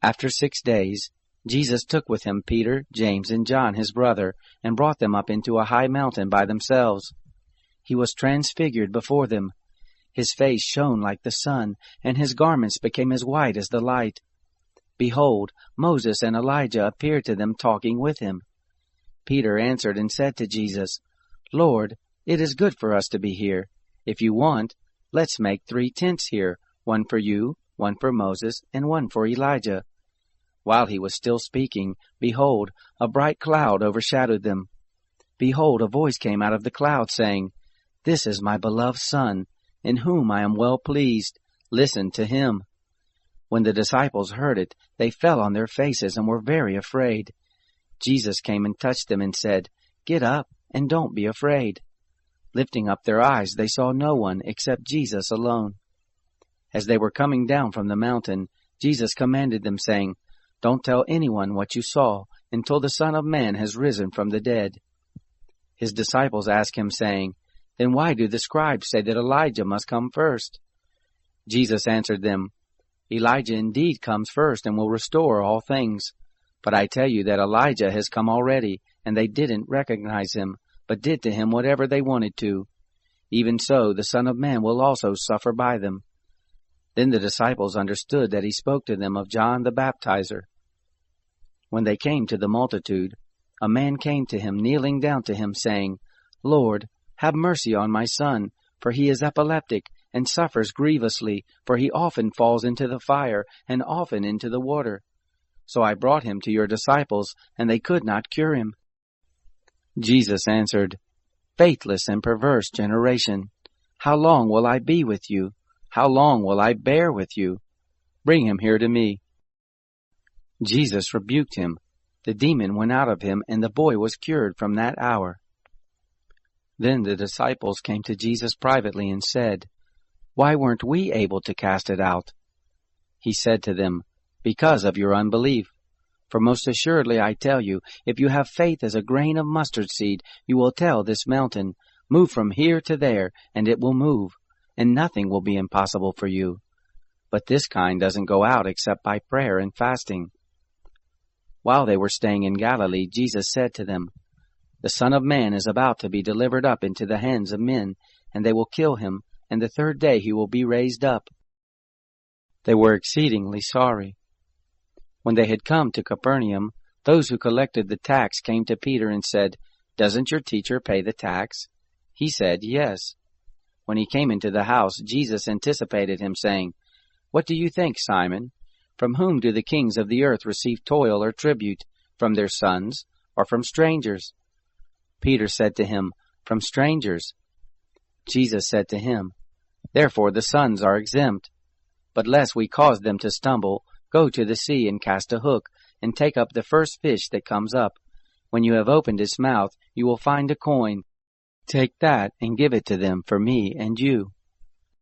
After 6 days, Jesus took with him Peter, James, and John his brother, and brought them up into a high mountain by themselves. He was transfigured before them. His face shone like the sun, and his garments became as white as the light. Behold, Moses and Elijah appeared to them talking with him. Peter answered and said to Jesus, Lord, it is good for us to be here. If you want, let's make 3 tents here, one for you, one for Moses, and one for Elijah. While he was still speaking, behold, a bright cloud overshadowed them. Behold, a voice came out of the cloud, saying, This is my beloved Son, in whom I am well pleased. Listen to him. When the disciples heard it, they fell on their faces and were very afraid. Jesus came and touched them and said, Get up, and don't be afraid. Lifting up their eyes, they saw no one except Jesus alone. As they were coming down from the mountain, Jesus commanded them, saying, Don't tell anyone what you saw until the Son of Man has risen from the dead. His disciples asked him, saying, Then why do the scribes say that Elijah must come first? Jesus answered them, Elijah indeed comes first and will restore all things. But I tell you that Elijah has come already, and they didn't recognize him, but did to him whatever they wanted to. Even so, the Son of Man will also suffer by them. Then the disciples understood that he spoke to them of John the Baptizer. When they came to the multitude, a man came to him, kneeling down to him, saying, Lord, have mercy on my son, for he is epileptic, and suffers grievously, for he often falls into the fire, and often into the water. So I brought him to your disciples, and they could not cure him. Jesus answered, Faithless and perverse generation, how long will I be with you? How long will I bear with you? Bring him here to me. Jesus rebuked him. The demon went out of him, and the boy was cured from that hour. Then the disciples came to Jesus privately and said, Why weren't we able to cast it out? He said to them, Because of your unbelief. For most assuredly I tell you, if you have faith as a grain of mustard seed, you will tell this mountain, Move from here to there, and it will move, and nothing will be impossible for you. But this kind doesn't go out except by prayer and fasting. While they were staying in Galilee, Jesus said to them, The Son of Man is about to be delivered up into the hands of men, and they will kill him, and the 3rd day he will be raised up. They were exceedingly sorry. When they had come to Capernaum, those who collected the tax came to Peter and said, Doesn't your teacher pay the tax? He said, Yes. When he came into the house, Jesus anticipated him, saying, What do you think, Simon? From whom do the kings of the earth receive toil or tribute? From their sons, or from strangers? Peter said to him, From strangers. Jesus said to him, Therefore the sons are exempt. But lest we cause them to stumble, go to the sea and cast a hook, and take up the first fish that comes up. When you have opened its mouth, you will find a coin. Take that and give it to them for me and you.